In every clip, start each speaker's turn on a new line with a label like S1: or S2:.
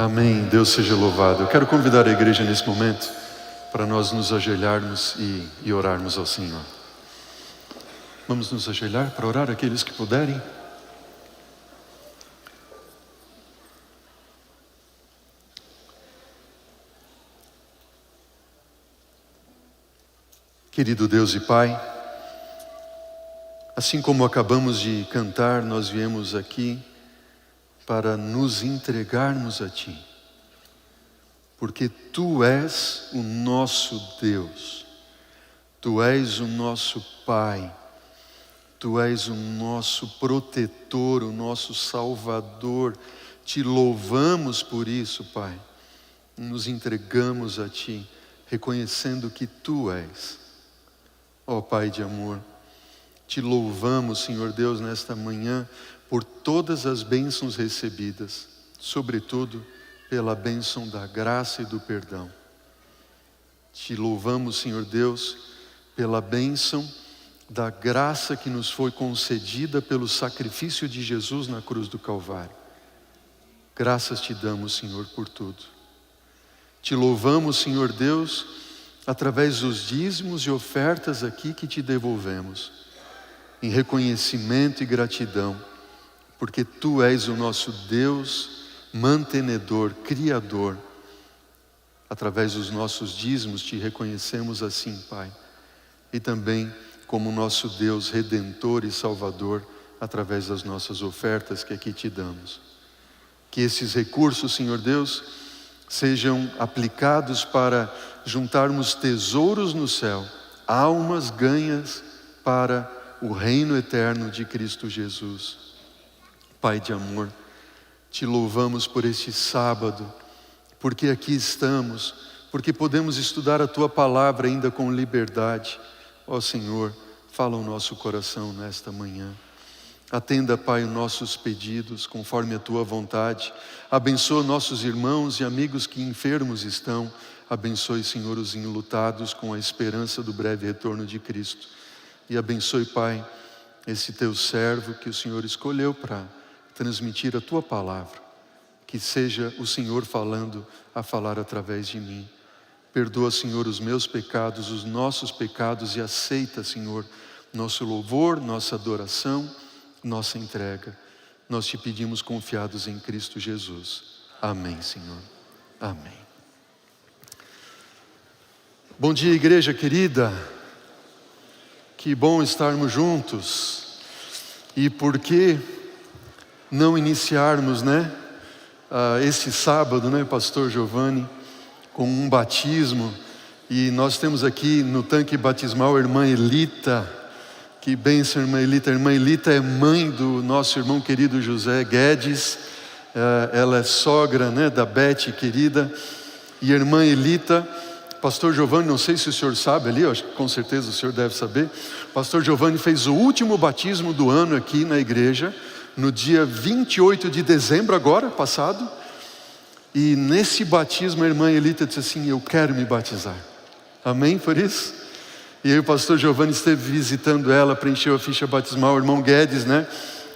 S1: Amém, Deus seja louvado. Eu quero convidar a igreja nesse momento para nós nos ajoelharmos e orarmos ao Senhor. Vamos nos ajoelhar para orar, aqueles que puderem. Querido Deus e Pai, assim como acabamos de cantar, nós viemos aqui para nos entregarmos a Ti, porque Tu és o nosso Deus, Tu és o nosso Pai, Tu és o nosso protetor, o nosso Salvador. Te louvamos por isso, Pai. Nos entregamos a Ti, reconhecendo que Tu és. Ó Pai de amor, Te louvamos, Senhor Deus, nesta manhã, por todas as bênçãos recebidas, sobretudo pela bênção da graça e do perdão. Te louvamos, Senhor Deus, pela bênção da graça que nos foi concedida pelo sacrifício de Jesus na cruz do Calvário. Graças Te damos, Senhor, por tudo. Te louvamos, Senhor Deus, através dos dízimos e ofertas aqui que Te devolvemos, em reconhecimento e gratidão, porque Tu és o nosso Deus mantenedor, criador. Através dos nossos dízimos Te reconhecemos assim, Pai, e também como nosso Deus redentor e salvador, através das nossas ofertas que aqui Te damos. Que esses recursos, Senhor Deus, sejam aplicados para juntarmos tesouros no céu, almas ganhas para o reino eterno de Cristo Jesus. Pai de amor, Te louvamos por este sábado, porque aqui estamos, porque podemos estudar a Tua palavra ainda com liberdade. Ó Senhor, fala o nosso coração nesta manhã. Atenda, Pai, os nossos pedidos conforme a Tua vontade. Abençoa nossos irmãos e amigos que enfermos estão. Abençoe, Senhor, os enlutados com a esperança do breve retorno de Cristo. E abençoe, Pai, esse Teu servo que o Senhor escolheu para transmitir a Tua palavra. Que seja o Senhor falando a falar através de mim. Perdoa, Senhor, os meus pecados, os nossos pecados, e aceita, Senhor, nosso louvor, nossa adoração, nossa entrega. Nós Te pedimos confiados em Cristo Jesus. Amém, Senhor. Amém. Bom dia, igreja querida. Que bom estarmos juntos. E por que não iniciarmos, esse sábado, Pastor Giovanni, com um batismo? E nós temos aqui no tanque batismal a irmã Elita. Que bênção, irmã Elita. A irmã Elita é mãe do nosso irmão querido José Guedes. Ela é sogra, da Beth, querida. E a irmã Elita, Pastor Giovanni, não sei se o senhor sabe ali, acho que com certeza o senhor deve saber. Pastor Giovanni fez o último batismo do ano aqui na igreja, no dia 28 de dezembro agora, passado. E nesse batismo a irmã Elita disse assim: eu quero me batizar. Amém por isso? E aí o pastor Giovanni esteve visitando ela, preencheu a ficha batismal, o irmão Guedes,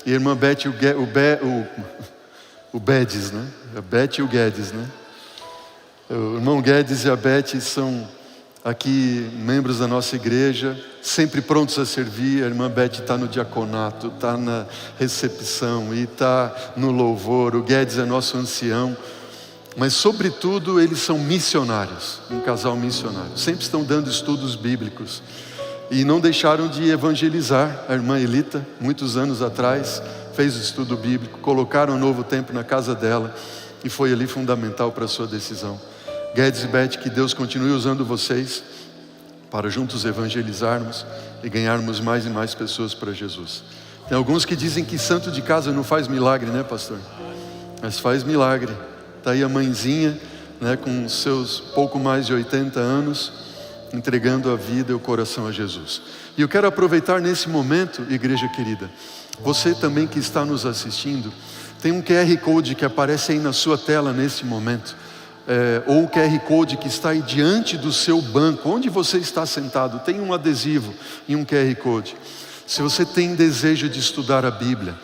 S1: e a irmã Beth, o Bedes, a Beth e o Guedes, O irmão Guedes e a Beth são aqui membros da nossa igreja, sempre prontos a servir. A irmã Beth está no diaconato, está na recepção e está no louvor. O Guedes é nosso ancião, mas sobretudo eles são missionários, um casal missionário. Sempre estão dando estudos bíblicos e não deixaram de evangelizar. A irmã Elita, muitos anos atrás, fez o estudo bíblico, colocaram um novo tempo na casa dela e foi ali fundamental para a sua decisão. Guedes e Beth, que Deus continue usando vocês para juntos evangelizarmos e ganharmos mais e mais pessoas para Jesus. Tem alguns que dizem que santo de casa não faz milagre, pastor? Mas faz milagre. Está aí a mãezinha, com seus pouco mais de 80 anos, entregando a vida e o coração a Jesus. E eu quero aproveitar nesse momento, igreja querida, você também que está nos assistindo, tem um QR Code que aparece aí na sua tela nesse momento. Ou o QR Code que está aí diante do seu banco, onde você está sentado, tem um adesivo e um QR Code. Se você tem desejo de estudar a Bíblia,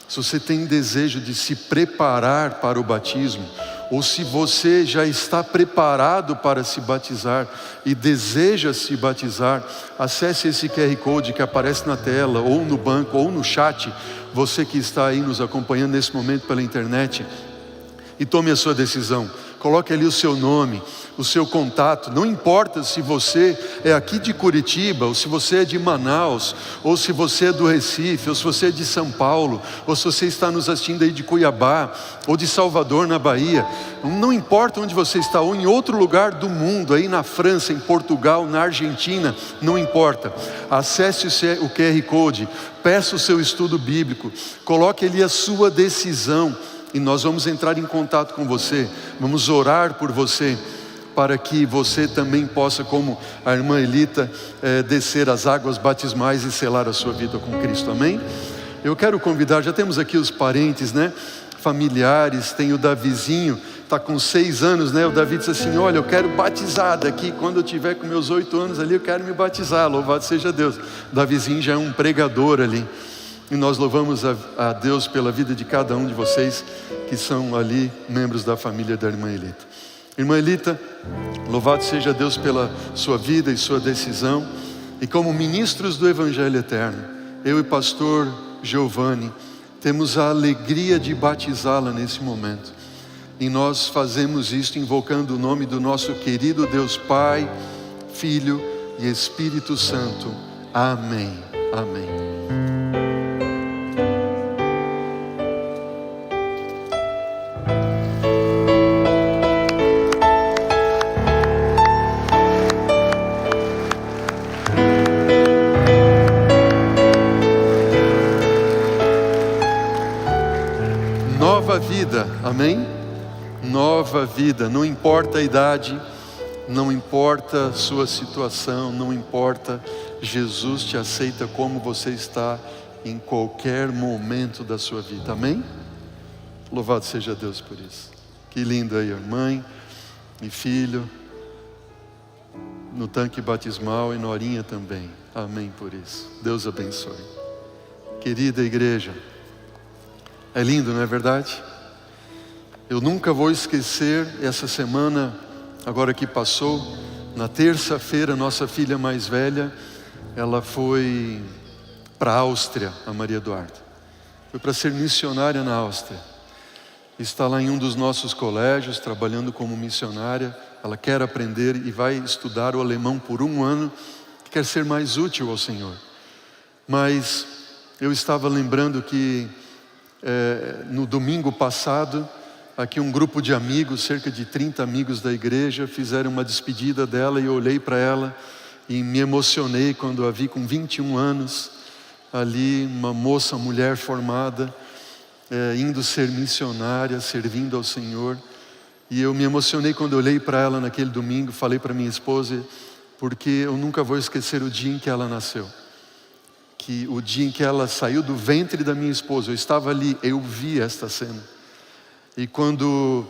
S1: se você tem desejo de se preparar para o batismo, ou se você já está preparado para se batizar e deseja se batizar, acesse esse QR Code que aparece na tela, ou no banco, ou no chat, você que está aí nos acompanhando nesse momento pela internet, e tome a sua decisão. Coloque ali o seu nome, o seu contato. Não importa se você é aqui de Curitiba, ou se você é de Manaus, ou se você é do Recife, ou se você é de São Paulo, ou se você está nos assistindo aí de Cuiabá, ou de Salvador, na Bahia. Não importa onde você está, ou em outro lugar do mundo, aí na França, em Portugal, na Argentina, não importa. Acesse o QR Code, peça o seu estudo bíblico, coloque ali a sua decisão, e nós vamos entrar em contato com você, vamos orar por você, para que você também possa, como a irmã Elita, descer as águas batismais e selar a sua vida com Cristo, amém? Eu quero convidar, já temos aqui os parentes, né? Familiares, tem o Davizinho, está com 6 anos, né? O Davi disse assim, olha, eu quero batizar daqui, quando eu tiver com meus 8 anos ali, eu quero me batizar, louvado seja Deus. O Davizinho já é um pregador ali. E nós louvamos a Deus pela vida de cada um de vocês que são ali membros da família da irmã Elita. Irmã Elita, louvado seja Deus pela sua vida e sua decisão. E como ministros do Evangelho Eterno, eu e pastor Giovanni temos a alegria de batizá-la nesse momento. E nós fazemos isto invocando o nome do nosso querido Deus Pai, Filho e Espírito Santo. Amém. Amém. Nova vida, amém? Nova vida, não importa a idade, não importa a sua situação, não importa, Jesus te aceita como você está em qualquer momento da sua vida, amém? Louvado seja Deus por isso. Que lindo aí, mãe e filho, no tanque batismal e Norinha também, amém por isso. Deus abençoe. Querida igreja, é lindo, não é verdade? Eu nunca vou esquecer essa semana, agora que passou, na terça-feira, nossa filha mais velha, ela foi para a Áustria, a Maria Eduarda. Foi para ser missionária na Áustria. Está lá em um dos nossos colégios, trabalhando como missionária. Ela quer aprender e vai estudar o alemão por 1 ano, quer ser mais útil ao Senhor. Mas eu estava lembrando que no domingo passado, aqui um grupo de amigos, cerca de 30 amigos da igreja, fizeram uma despedida dela e eu olhei para ela e me emocionei quando a vi com 21 anos, ali uma moça, mulher formada, indo ser missionária, servindo ao Senhor. E eu me emocionei quando eu olhei para ela naquele domingo, falei para minha esposa, porque eu nunca vou esquecer o dia em que ela nasceu. Que o dia em que ela saiu do ventre da minha esposa, eu estava ali, eu vi esta cena. E quando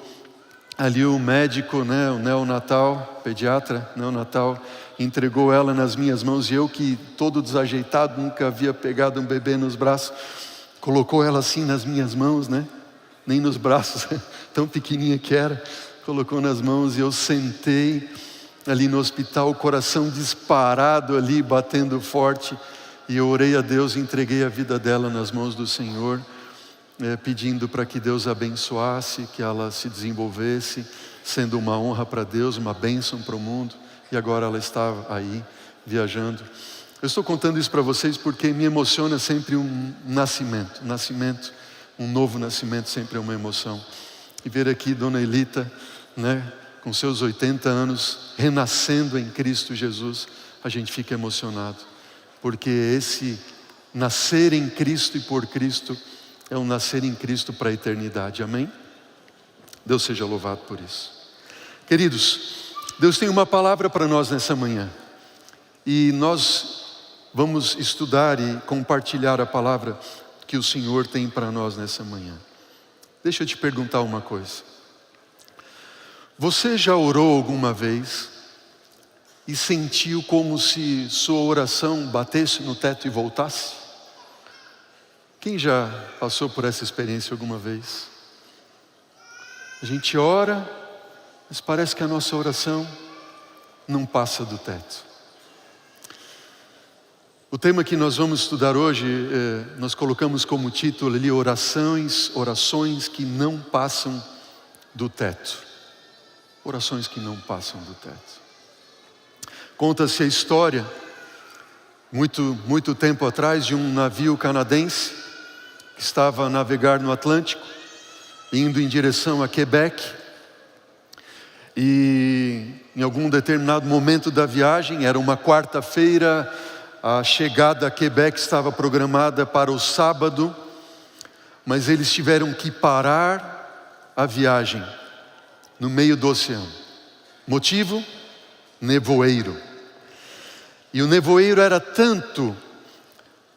S1: ali o médico, né, o neonatal, pediatra neonatal, entregou ela nas minhas mãos, e eu que todo desajeitado, nunca havia pegado um bebê nos braços, colocou ela assim nas minhas mãos, né, nem nos braços, tão pequenininha que era, colocou nas mãos e eu sentei ali no hospital, o coração disparado ali, batendo forte, e eu orei a Deus e entreguei a vida dela nas mãos do Senhor, pedindo para que Deus a abençoasse, que ela se desenvolvesse, sendo uma honra para Deus, uma bênção para o mundo, e agora ela está aí, viajando. Eu estou contando isso para vocês porque me emociona sempre um nascimento, um novo nascimento sempre é uma emoção. E ver aqui Dona Elita, né, com seus 80 anos, renascendo em Cristo Jesus, a gente fica emocionado. Porque esse nascer em Cristo e por Cristo é um nascer em Cristo para a eternidade, amém? Deus seja louvado por isso. Queridos, Deus tem uma palavra para nós nessa manhã. E nós vamos estudar e compartilhar a palavra que o Senhor tem para nós nessa manhã. Deixa eu te perguntar uma coisa. Você já orou alguma vez e sentiu como se sua oração batesse no teto e voltasse? Quem já passou por essa experiência alguma vez? A gente ora, mas parece que a nossa oração não passa do teto. O tema que nós vamos estudar hoje, nós colocamos como título ali, orações que não passam do teto. Orações que não passam do teto. Conta-se a história, muito tempo atrás, de um navio canadense que estava a navegar no Atlântico, indo em direção a Quebec. E em algum determinado momento da viagem, era uma quarta-feira, a chegada a Quebec estava programada para o sábado, mas eles tiveram que parar a viagem no meio do oceano. Motivo? Nevoeiro. E o nevoeiro era tanto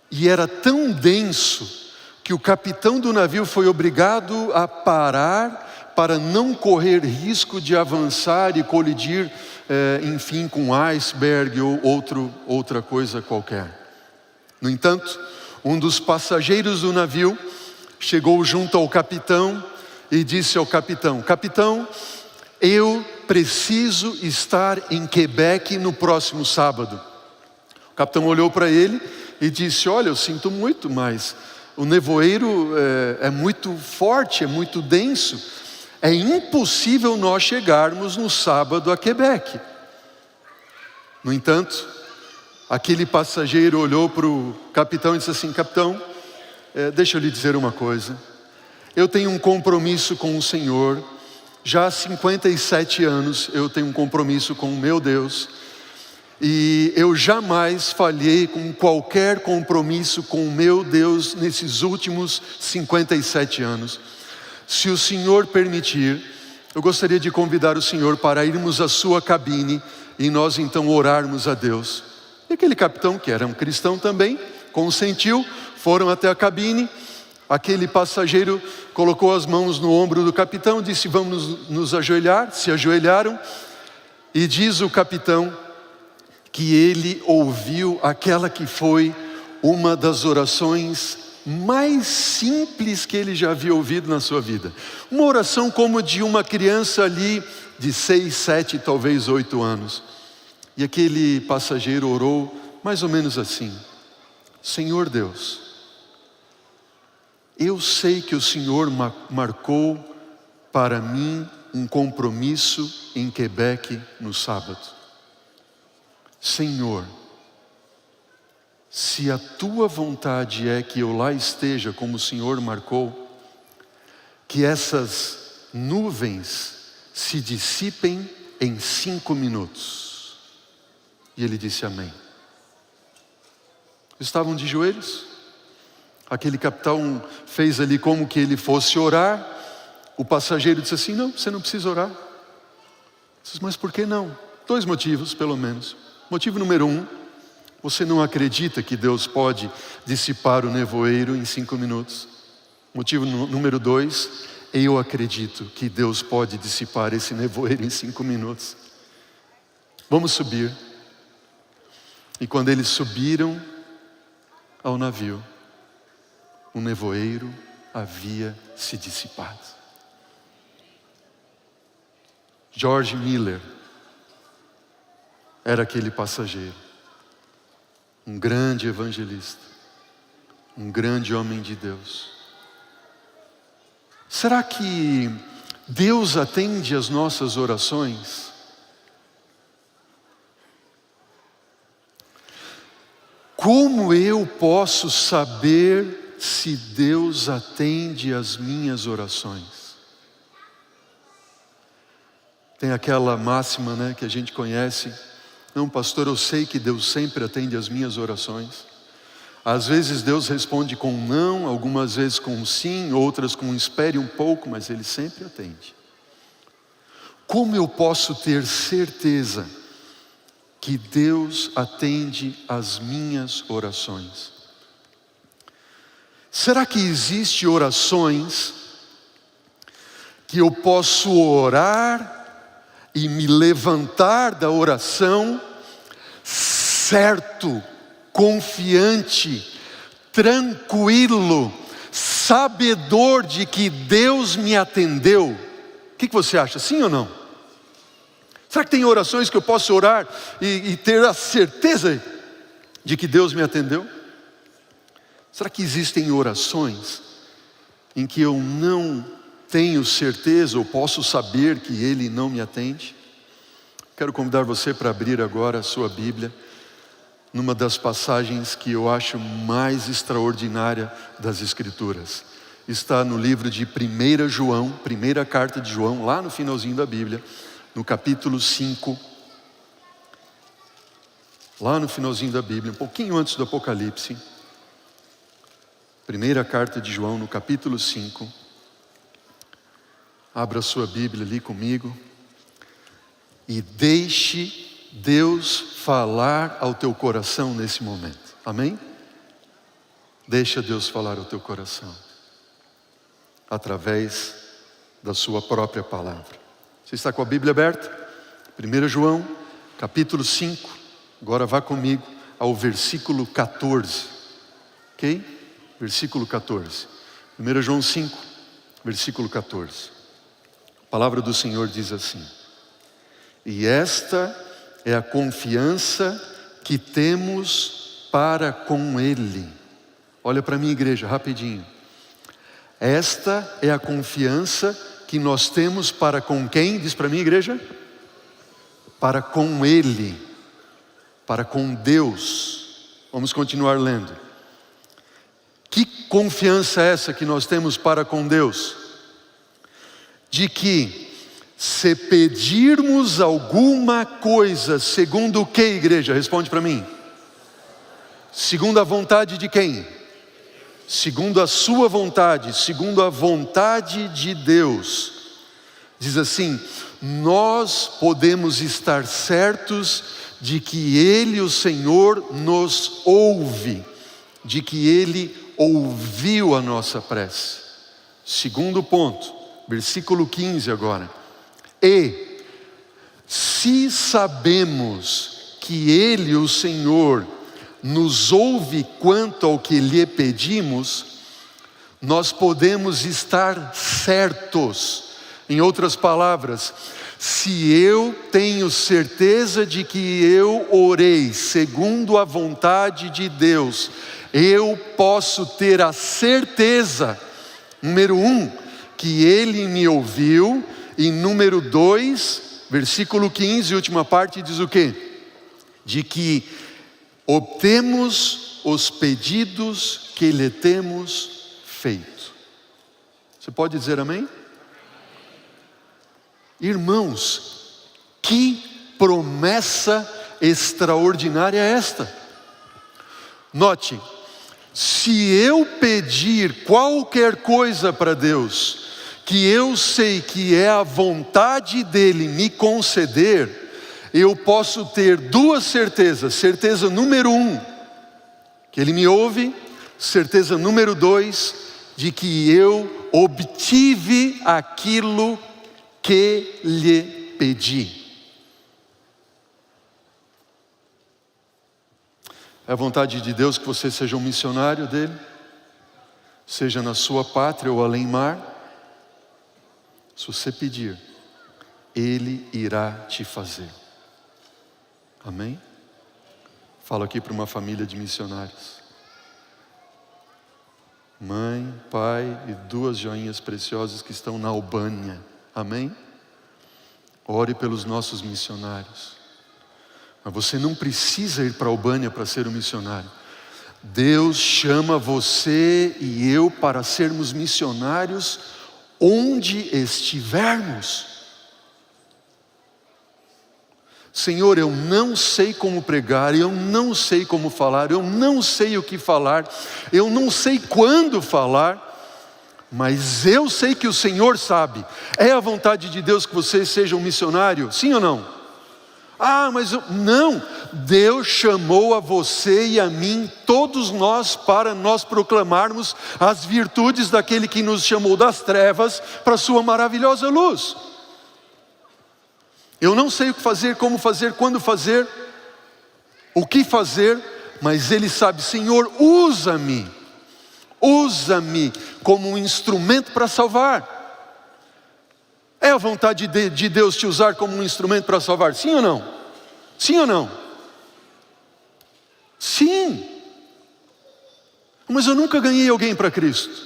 S1: e era tão denso que o capitão do navio foi obrigado a parar para não correr risco de avançar e colidir, enfim, com um iceberg ou outra coisa qualquer. No entanto, um dos passageiros do navio chegou junto ao capitão e disse ao capitão: capitão, eu preciso estar em Quebec no próximo sábado. O capitão olhou para ele e disse: olha, eu sinto muito, mas o nevoeiro é muito forte, é muito denso. É impossível nós chegarmos no sábado a Quebec. No entanto, aquele passageiro olhou para o capitão e disse assim: capitão, deixa eu lhe dizer uma coisa. Eu tenho um compromisso com o Senhor. Já há 57 anos eu tenho um compromisso com o meu Deus. E eu jamais falhei com qualquer compromisso com o meu Deus nesses últimos 57 anos. Se o Senhor permitir, eu gostaria de convidar o Senhor para irmos à sua cabine e nós então orarmos a Deus. E aquele capitão, que era um cristão também, consentiu, foram até a cabine. Aquele passageiro colocou as mãos no ombro do capitão, disse: vamos nos ajoelhar. Se ajoelharam e diz o capitão que ele ouviu aquela que foi uma das orações mais simples que ele já havia ouvido na sua vida. Uma oração como de uma criança ali de 6, 7, talvez 8 anos. E aquele passageiro orou mais ou menos assim: Senhor Deus, eu sei que o Senhor marcou para mim um compromisso em Quebec no sábado. Senhor, se a tua vontade é que eu lá esteja como o Senhor marcou, que essas nuvens se dissipem em 5 minutos. E ele disse amém. Estavam de joelhos. Aquele capitão fez ali como que ele fosse orar. O passageiro disse assim: não, você não precisa orar. Disse, mas por que não? 2 motivos pelo menos. Motivo número 1, você não acredita que Deus pode dissipar o nevoeiro em 5 minutos. Motivo número 2, eu acredito que Deus pode dissipar esse nevoeiro em 5 minutos. Vamos subir. E quando eles subiram ao navio, o nevoeiro havia se dissipado. George Miller era aquele passageiro, um grande evangelista, um grande homem de Deus. Será que Deus atende às nossas orações? Como eu posso saber se Deus atende às minhas orações? Tem aquela máxima, que a gente conhece: não, pastor, eu sei que Deus sempre atende às minhas orações. Às vezes Deus responde com um não, algumas vezes com um sim, outras com um espere um pouco, mas Ele sempre atende. Como eu posso ter certeza que Deus atende às minhas orações? Será que existem orações que eu posso orar e me levantar da oração certo, confiante, tranquilo, sabedor de que Deus me atendeu? O que você acha, sim ou não? Será que tem orações que eu posso orar e ter a certeza de que Deus me atendeu? Será que existem orações em que eu não tenho certeza ou posso saber que Ele não me atende? Quero convidar você para abrir agora a sua Bíblia numa das passagens que eu acho mais extraordinária das Escrituras. Está no livro de 1 João, primeira carta de João, lá no finalzinho da Bíblia, no capítulo 5. Lá no finalzinho da Bíblia, um pouquinho antes do Apocalipse. Primeira carta de João, no capítulo 5. Abra a sua Bíblia ali comigo. E deixe Deus falar ao teu coração nesse momento. Amém? Deixa Deus falar ao teu coração. Através da sua própria palavra. Você está com a Bíblia aberta? 1 João, capítulo 5. Agora vá comigo ao versículo 14. Ok? Versículo 14. 1 João 5, versículo 14. A palavra do Senhor diz assim: e esta é a confiança que temos para com Ele. Olha para mim, igreja, rapidinho. Esta é a confiança que nós temos para com quem? Diz para mim, igreja. Para com Ele. Para com Deus. Vamos continuar lendo. Que confiança é essa que nós temos para com Deus? De que se pedirmos alguma coisa, segundo o que, igreja? Responde para mim. Segundo a vontade de quem? Segundo a sua vontade, segundo a vontade de Deus. Diz assim: nós podemos estar certos de que Ele, o Senhor, nos ouve, de que Ele ouviu a nossa prece. Segundo ponto, versículo 15 agora. E se sabemos que Ele, o Senhor, nos ouve quanto ao que lhe pedimos, nós podemos estar certos. Em outras palavras, se eu tenho certeza de que eu orei segundo a vontade de Deus, eu posso ter a certeza, número 1, que Ele me ouviu, e número 2, versículo 15, última parte, diz o quê? De que obtemos os pedidos que lhe temos feito. Você pode dizer amém? Irmãos, que promessa extraordinária é esta? Note, se eu pedir qualquer coisa para Deus, que eu sei que é a vontade dEle me conceder, eu posso ter duas certezas. Certeza número 1, que Ele me ouve. Certeza número 2, de que eu obtive aquilo que lhe pedi. É a vontade de Deus que você seja um missionário dEle, seja na sua pátria ou além mar. Se você pedir, Ele irá te fazer. Amém? Falo aqui para uma família de missionários. Mãe, pai e 2 joinhas preciosas que estão na Albânia. Amém? Ore pelos nossos missionários. Mas você não precisa ir para a Albânia para ser um missionário. Deus chama você e eu para sermos missionários onde estivermos. Senhor, eu não sei como pregar, eu não sei como falar, eu não sei o que falar, eu não sei quando falar, mas eu sei que o Senhor sabe. É a vontade de Deus que você seja um missionário? Sim ou não? Ah, mas não, Deus chamou a você e a mim, todos nós, para nós proclamarmos as virtudes daquele que nos chamou das trevas para a sua maravilhosa luz. Eu não sei o que fazer, como fazer, quando fazer, o que fazer, mas Ele sabe. Senhor, usa-me como um instrumento para salvar. É a vontade de Deus te usar como um instrumento para salvar? Sim ou não? Sim ou não? Sim. Mas eu nunca ganhei alguém para Cristo.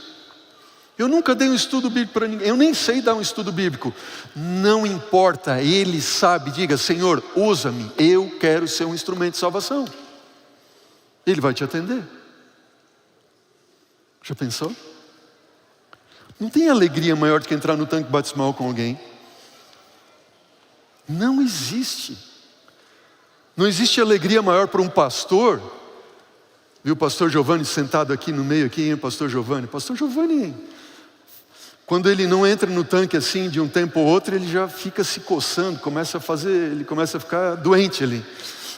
S1: Eu nunca dei um estudo bíblico para ninguém. Eu nem sei dar um estudo bíblico. Não importa, Ele sabe. Diga: Senhor, usa-me. Eu quero ser um instrumento de salvação. Ele vai te atender. Já pensou? Não tem alegria maior do que entrar no tanque batismal com alguém. Não existe. Não existe alegria maior para um pastor. Viu o pastor Giovanni sentado aqui no meio, aqui, hein, pastor Giovanni? Pastor Giovanni, quando ele não entra no tanque assim, de um tempo ou outro, ele já fica se coçando, ele começa a ficar doente ali.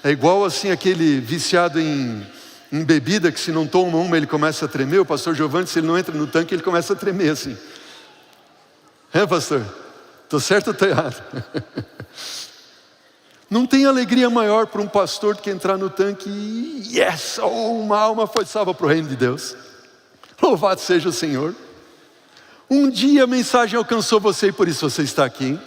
S1: É igual assim aquele viciado em bebida, que se não toma uma, ele começa a tremer. O pastor Giovanni, se ele não entra no tanque, ele começa a tremer assim. É, pastor? Estou certo ou estou errado? Não tem alegria maior para um pastor do que entrar no tanque e yes, uma alma foi salva para o reino de Deus. Louvado seja o Senhor. Um dia a mensagem alcançou você e por isso você está aqui.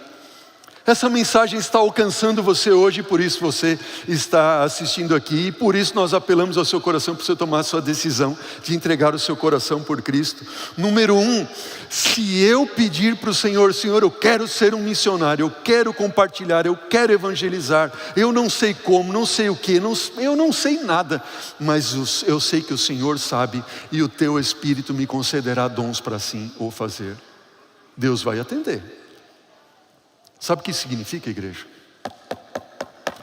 S1: Essa mensagem está alcançando você hoje, por isso você está assistindo aqui. E por isso nós apelamos ao seu coração para você tomar a sua decisão de entregar o seu coração por Cristo. Número 1, se eu pedir para o Senhor: Senhor, eu quero ser um missionário, eu quero compartilhar, eu quero evangelizar. Eu não sei como, não sei o que, eu não sei nada. Mas eu sei que o Senhor sabe e o teu Espírito me concederá dons para assim o fazer. Deus vai atender. Sabe o que significa, igreja?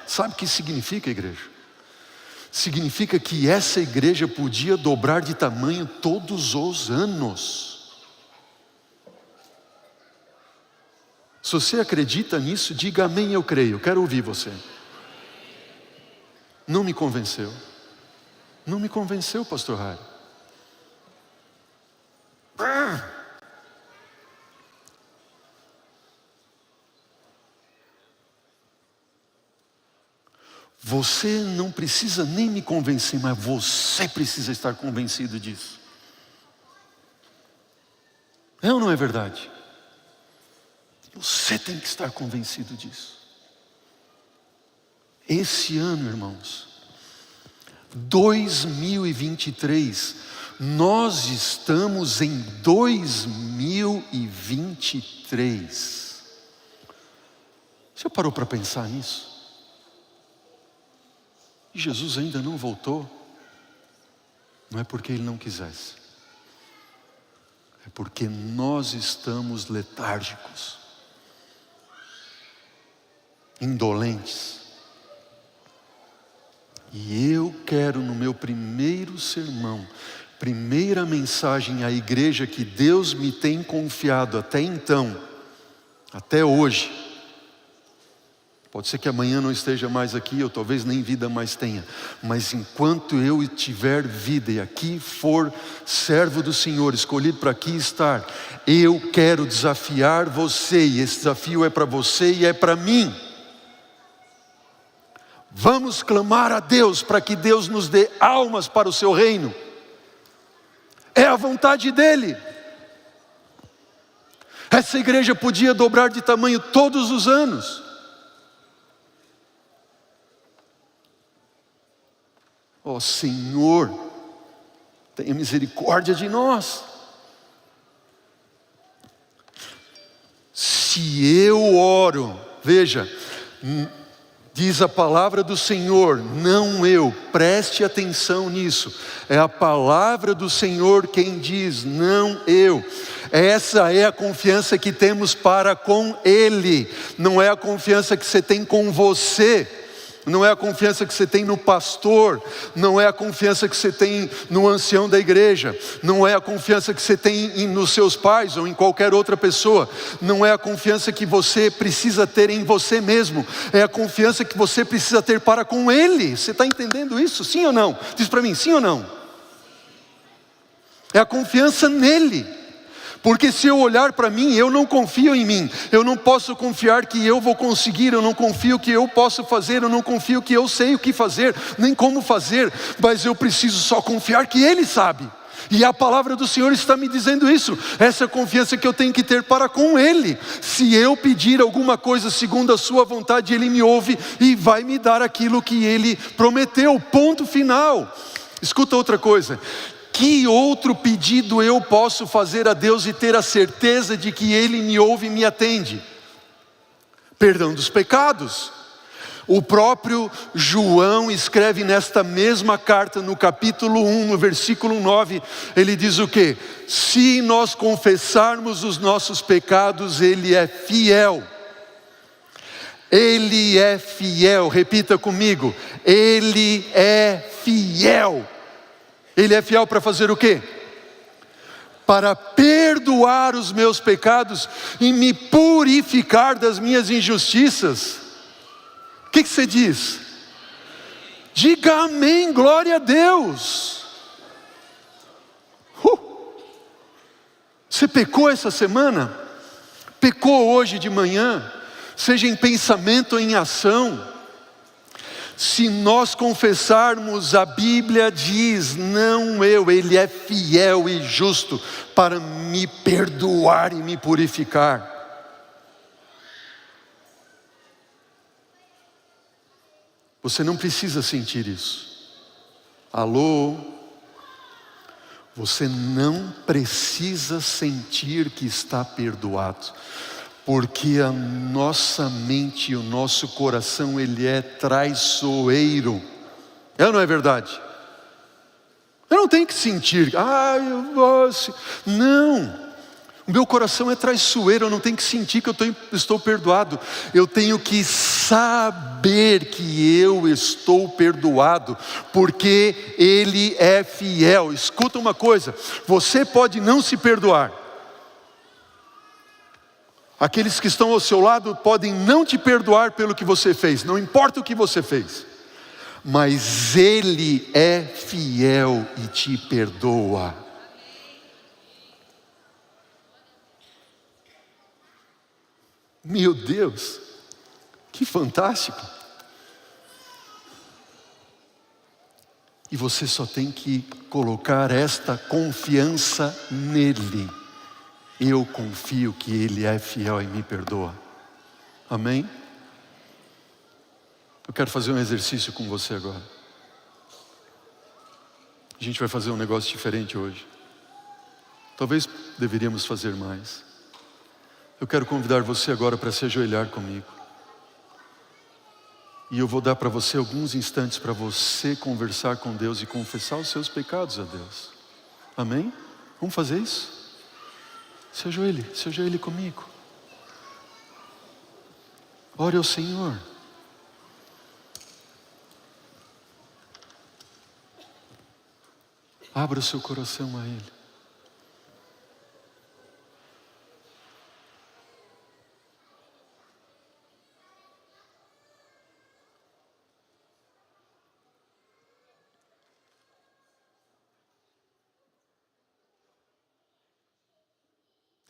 S1: Sabe o que significa, igreja? Significa que essa igreja podia dobrar de tamanho todos os anos. Se você acredita nisso, diga amém, eu creio. Quero ouvir você. Não me convenceu. Não me convenceu, pastor Rai. Você não precisa nem me convencer, mas você precisa estar convencido disso. É ou não é verdade? Você tem que estar convencido disso. Esse ano, irmãos, 2023, nós estamos em 2023. Você parou para pensar nisso? E Jesus ainda não voltou. Não é porque Ele não quisesse. É porque nós estamos letárgicos, indolentes. E eu quero, no meu primeiro sermão, primeira mensagem à igreja que Deus me tem confiado até então, até hoje. Pode ser que amanhã não esteja mais aqui, ou talvez nem vida mais tenha. Mas enquanto eu tiver vida e aqui for servo do Senhor, escolhido para aqui estar, eu quero desafiar você, e esse desafio é para você e é para mim. Vamos clamar a Deus para que Deus nos dê almas para o seu reino. É a vontade dEle. Essa igreja podia dobrar de tamanho todos os anos. Ó Senhor, tenha misericórdia de nós. Se eu oro, veja, diz a palavra do Senhor, não eu, preste atenção nisso. É a palavra do Senhor quem diz, não eu. Essa é a confiança que temos para com Ele. Não é a confiança que você tem com você. Não é a confiança que você tem no pastor, não é a confiança que você tem no ancião da igreja, não é a confiança que você tem nos seus pais ou em qualquer outra pessoa, não é a confiança que você precisa ter em você mesmo, é a confiança que você precisa ter para com Ele. Você está entendendo isso? Sim ou não? Diz para mim, sim ou não? É a confiança nele. Porque se eu olhar para mim, eu não confio em mim. Eu não posso confiar que eu vou conseguir. Eu não confio que eu posso fazer. Eu não confio que eu sei o que fazer, nem como fazer. Mas eu preciso só confiar que Ele sabe. E a palavra do Senhor está me dizendo isso. Essa confiança que eu tenho que ter para com Ele. Se eu pedir alguma coisa segundo a sua vontade, Ele me ouve e vai me dar aquilo que Ele prometeu. Ponto final. Escuta outra coisa. Que outro pedido eu posso fazer a Deus e ter a certeza de que Ele me ouve e me atende? Perdão dos pecados. O próprio João escreve nesta mesma carta, no capítulo 1, no versículo 9, ele diz o quê? Se nós confessarmos os nossos pecados, Ele é fiel. Ele é fiel, repita comigo, Ele é fiel. Ele é fiel para fazer o quê? Para perdoar os meus pecados e me purificar das minhas injustiças. O que você diz? Diga amém, glória a Deus. Você pecou essa semana? Pecou hoje de manhã? Seja em pensamento ou em ação. Se nós confessarmos, a Bíblia diz, não eu, Ele é fiel e justo para me perdoar e me purificar. Você não precisa sentir isso. Alô? Você não precisa sentir que está perdoado. Porque a nossa mente e o nosso coração, ele é traiçoeiro. É ou não é verdade? Eu não tenho que sentir, não. O meu coração é traiçoeiro, eu não tenho que sentir que estou perdoado. Eu tenho que saber que eu estou perdoado, porque Ele é fiel. Escuta uma coisa, você pode não se perdoar. Aqueles que estão ao seu lado podem não te perdoar pelo que você fez, não importa o que você fez, mas Ele é fiel e te perdoa. Meu Deus, que fantástico! E você só tem que colocar esta confiança nele. Eu confio que Ele é fiel e me perdoa. Amém? Eu quero fazer um exercício com você agora. A gente vai fazer um negócio diferente hoje. Talvez deveríamos fazer mais. Eu quero convidar você agora para se ajoelhar comigo. E eu vou dar para você alguns instantes para você conversar com Deus e confessar os seus pecados a Deus. Amém? Vamos fazer isso? Se ajoelhe comigo. Ore ao Senhor. Abra o seu coração a Ele.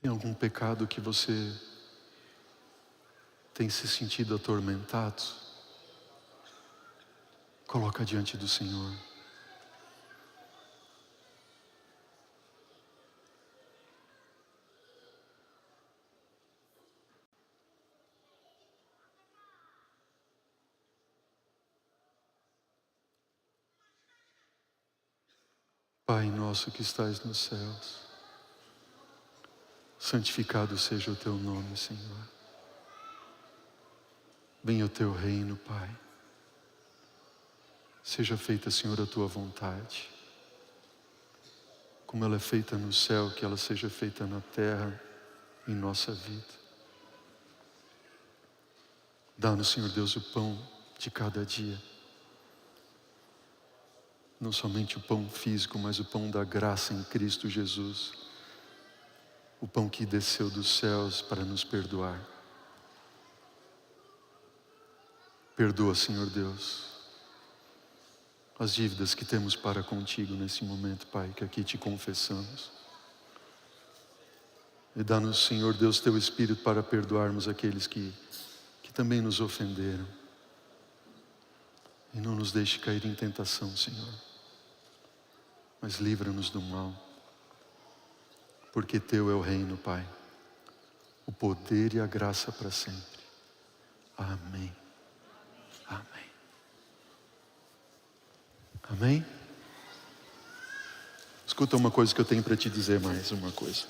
S1: Tem algum pecado que você tem se sentido atormentado? Coloca diante do Senhor. Pai nosso que estais nos céus, santificado seja o teu nome, Senhor. Venha o teu reino, Pai. Seja feita, Senhor, a tua vontade. Como ela é feita no céu, que ela seja feita na terra, em nossa vida. Dá-nos, Senhor Deus, o pão de cada dia. Não somente o pão físico, mas o pão da graça em Cristo Jesus. O pão que desceu dos céus para nos perdoar. Perdoa, Senhor Deus, as dívidas que temos para contigo nesse momento, Pai, que aqui te confessamos. E dá-nos, Senhor Deus, teu Espírito para perdoarmos aqueles que também nos ofenderam. E não nos deixe cair em tentação, Senhor. mas livra-nos do mal. Porque teu é o reino, Pai, o poder e a graça para sempre. Amém. Amém. Amém? Escuta uma coisa que eu tenho para te dizer, mais uma coisa.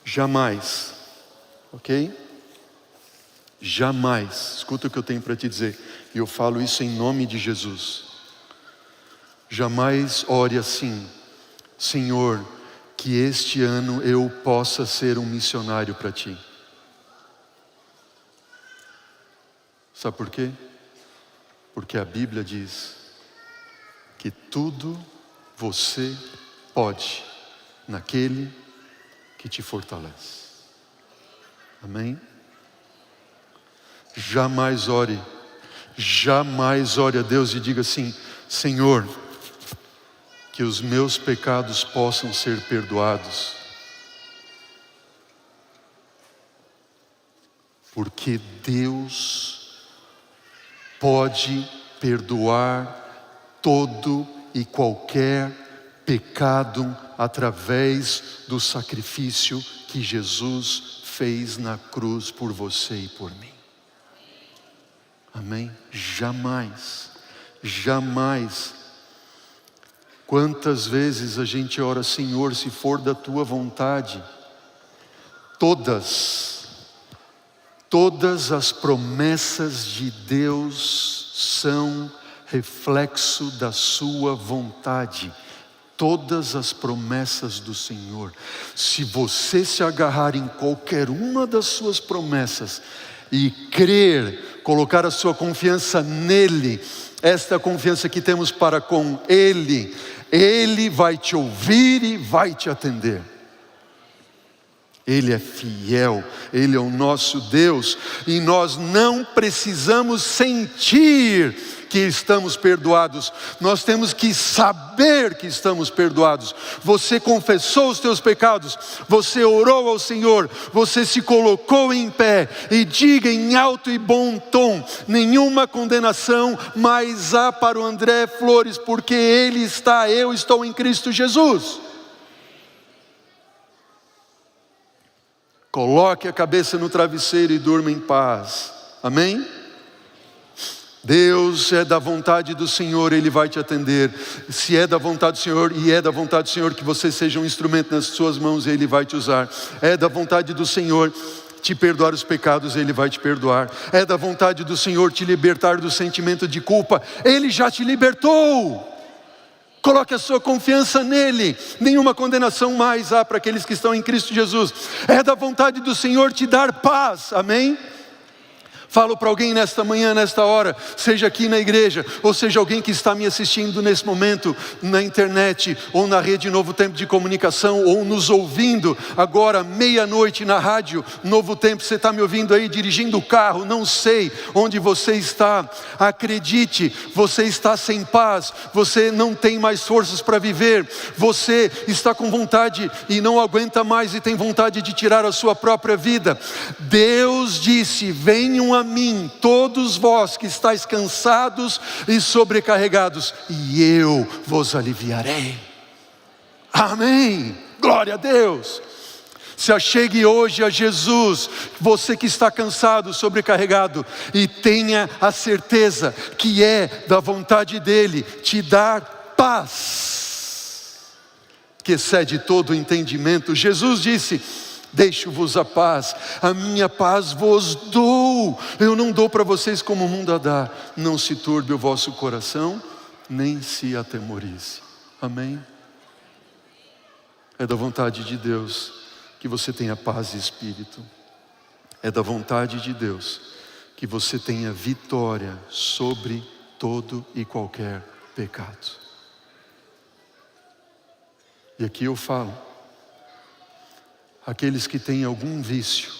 S1: Jamais, ok? Jamais, escuta o que eu tenho para te dizer, e eu falo isso em nome de Jesus. Jamais ore assim: Senhor, que este ano eu possa ser um missionário para Ti. Sabe por quê? Porque a Bíblia diz que tudo você pode naquele que te fortalece. Amém? Jamais ore a Deus e diga assim: Senhor, que os meus pecados possam ser perdoados, porque Deus pode perdoar todo e qualquer pecado através do sacrifício que Jesus fez na cruz por você e por mim. Amém? Jamais, jamais. Quantas vezes a gente ora: Senhor, se for da Tua vontade. Todas as promessas de Deus são reflexo da sua vontade. Todas as promessas do Senhor. Se você se agarrar em qualquer uma das suas promessas e crer, colocar a sua confiança nele, esta confiança que temos para com Ele, Ele vai te ouvir e vai te atender. Ele é fiel, Ele é o nosso Deus, e nós não precisamos sentir que estamos perdoados, nós temos que saber que estamos perdoados. Você confessou os teus pecados, você orou ao Senhor, você se colocou em pé, e diga em alto e bom tom: nenhuma condenação mais há para o André Flores, porque ele está, eu estou em Cristo Jesus. Coloque a cabeça no travesseiro e durma em paz. Amém? Deus é da vontade do Senhor, Ele vai te atender. Se é da vontade do Senhor, e é da vontade do Senhor que você seja um instrumento nas suas mãos, Ele vai te usar. É da vontade do Senhor te perdoar os pecados, Ele vai te perdoar. É da vontade do Senhor te libertar do sentimento de culpa, Ele já te libertou. Coloque a sua confiança nele. Nenhuma condenação mais há para aqueles que estão em Cristo Jesus. É da vontade do Senhor te dar paz. Amém? Falo para alguém nesta manhã, nesta hora, seja aqui na igreja, ou seja alguém que está me assistindo nesse momento na internet, ou na rede Novo Tempo de Comunicação, ou nos ouvindo agora meia-noite na rádio Novo Tempo. Você está me ouvindo aí dirigindo o carro, não sei onde você está. Acredite, você está sem paz, você não tem mais forças para viver, você está com vontade e não aguenta mais e tem vontade de tirar a sua própria vida. Deus disse: venham a mim, todos vós que estáis cansados e sobrecarregados, e eu vos aliviarei. Amém, glória a Deus. Se achegue hoje a Jesus, você que está cansado, sobrecarregado, e tenha a certeza que é da vontade dEle te dar paz, que excede todo o entendimento. Jesus disse: deixo-vos a paz, a minha paz vos dou. Eu não dou para vocês como o mundo a dá. Não se turbe o vosso coração, nem se atemorize. Amém? É da vontade de Deus que você tenha paz de espírito. É da vontade de Deus que você tenha vitória sobre todo e qualquer pecado. E aqui eu falo: aqueles que têm algum vício,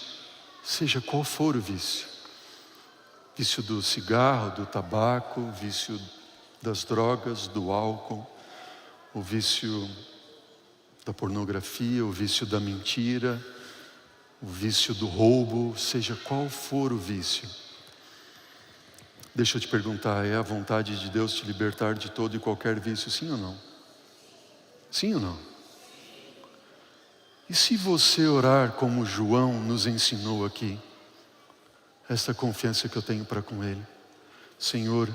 S1: seja qual for o vício, vício do cigarro, do tabaco, vício das drogas, do álcool, o vício da pornografia, o vício da mentira, o vício do roubo, seja qual for o vício, Deixa eu te perguntar, é a vontade de Deus te libertar de todo e qualquer vício, sim ou não? Sim ou não? E se você orar como João nos ensinou aqui, essa confiança que eu tenho para com Ele: Senhor,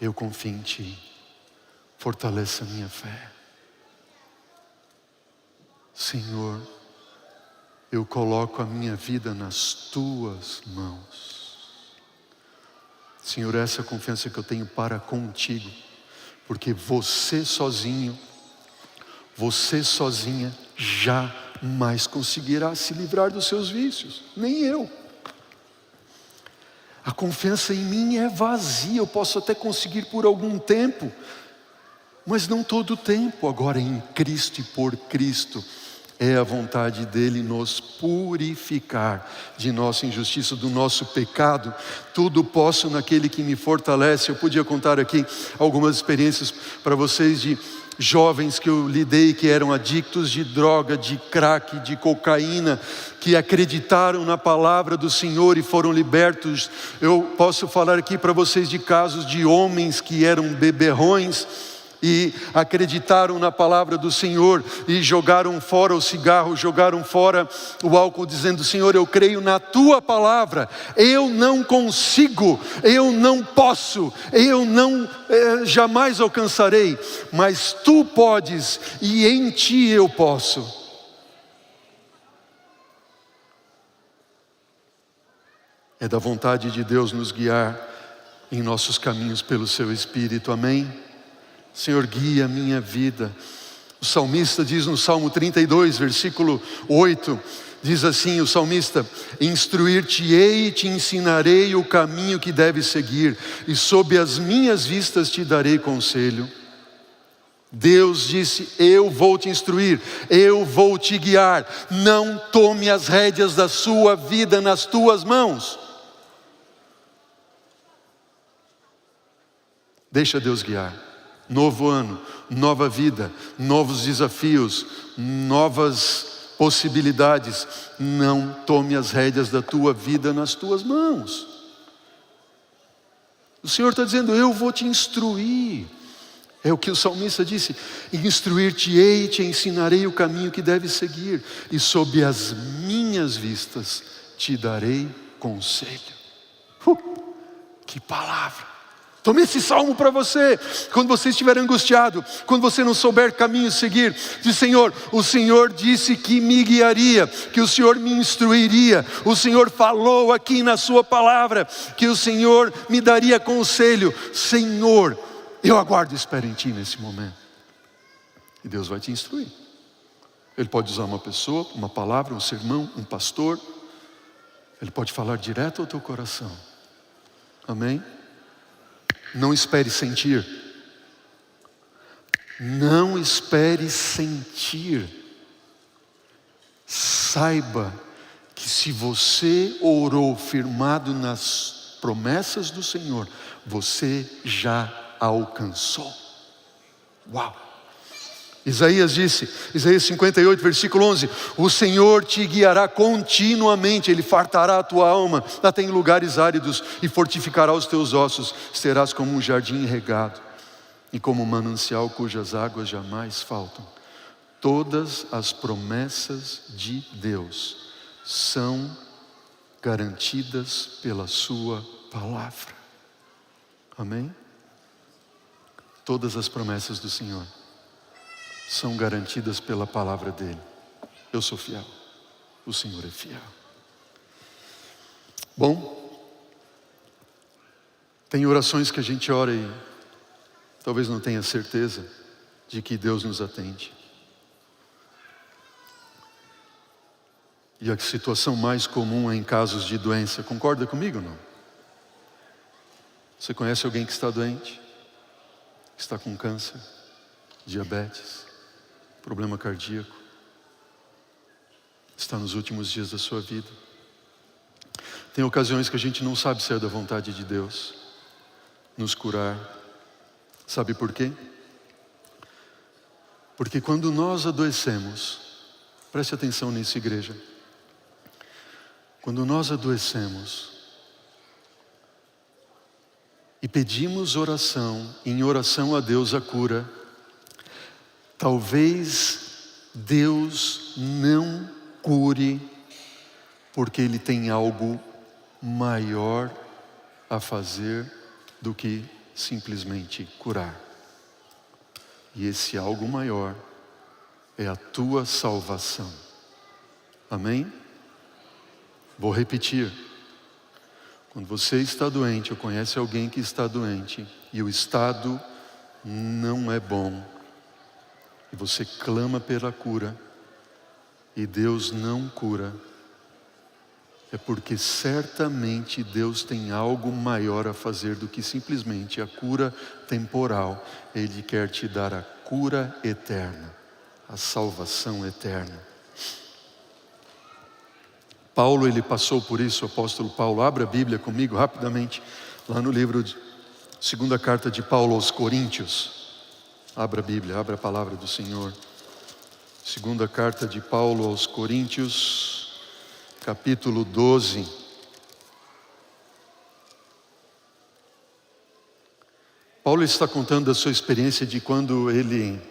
S1: eu confio em Ti, fortaleça a minha fé. Senhor, eu coloco a minha vida nas Tuas mãos. Senhor, essa é a confiança que eu tenho para contigo, porque você sozinho, você sozinha jamais conseguirá se livrar dos seus vícios, nem eu. A confiança em mim é vazia, eu posso até conseguir por algum tempo, mas não todo o tempo. Agora em Cristo e por Cristo, é a vontade dele nos purificar de nossa injustiça, do nosso pecado. Tudo posso naquele que me fortalece. Eu podia contar aqui algumas experiências para vocês de jovens que eu lidei, que eram adictos de droga, de crack, de cocaína, que acreditaram na palavra do Senhor e foram libertos. Eu posso falar aqui para vocês de casos de homens que eram beberrões e acreditaram na palavra do Senhor e jogaram fora o cigarro, jogaram fora o álcool, dizendo: Senhor, eu creio na Tua palavra, eu não consigo, eu não posso, eu não jamais alcançarei, mas Tu podes e em Ti eu posso. É da vontade de Deus nos guiar em nossos caminhos pelo Seu Espírito, amém? Senhor, guia a minha vida. O salmista diz no Salmo 32, versículo 8, diz assim o salmista: instruir-te-ei e te ensinarei o caminho que deves seguir, e sob as minhas vistas te darei conselho. Deus disse: eu vou te instruir, eu vou te guiar. Não tome as rédeas da sua vida nas tuas mãos. Deixa Deus guiar. Novo ano, nova vida, novos desafios, novas possibilidades. Não tome as rédeas da tua vida nas tuas mãos. O Senhor está dizendo: eu vou te instruir. É o que o salmista disse: instruir-te-ei e te ensinarei o caminho que deves seguir, e sob as minhas vistas te darei conselho. Que palavra! Tome esse salmo para você, quando você estiver angustiado, quando você não souber caminho seguir, diz: Senhor, o Senhor disse que me guiaria, que o Senhor me instruiria, o Senhor falou aqui na sua palavra, que o Senhor me daria conselho. Senhor, eu aguardo e espero em Ti nesse momento. E Deus vai te instruir. Ele pode usar uma pessoa, uma palavra, um sermão, um pastor. Ele pode falar direto ao teu coração. Amém? Não espere sentir. Não espere sentir. Saiba que se você orou firmado nas promessas do Senhor, você já alcançou. Uau! Isaías disse, Isaías 58, versículo 11: o Senhor te guiará continuamente, Ele fartará a tua alma até em lugares áridos e fortificará os teus ossos. Serás como um jardim regado e como um manancial cujas águas jamais faltam. Todas as promessas de Deus são garantidas pela sua palavra. Amém? Todas as promessas do Senhor são garantidas pela palavra dele. Eu sou fiel, o Senhor é fiel. Bom, tem orações que a gente ora e talvez não tenha certeza de que Deus nos atende. E a situação mais comum é em casos de doença. Concorda comigo ou não? Você conhece alguém que está doente? Que está com câncer, diabetes, problema cardíaco, está nos últimos dias da sua vida. Tem ocasiões que a gente não sabe se é da vontade de Deus nos curar. Sabe por quê? Porque quando nós adoecemos, preste atenção nisso, igreja. Quando nós adoecemos, e pedimos em oração a Deus a cura, talvez Deus não cure, porque Ele tem algo maior a fazer do que simplesmente curar. E esse algo maior é a tua salvação. Amém? Vou repetir. Quando você está doente, ou conhece alguém que está doente, e o estado não é bom, e você clama pela cura, e Deus não cura, é porque certamente Deus tem algo maior a fazer do que simplesmente a cura temporal. Ele quer te dar a cura eterna, a salvação eterna. Paulo, ele passou por isso, o apóstolo Paulo. Abra a Bíblia comigo rapidamente, lá no livro de segunda carta de Paulo aos Coríntios. Abra a Bíblia, abra a palavra do Senhor. Segunda carta de Paulo aos Coríntios, capítulo 12. Paulo está contando a sua experiência de quando ele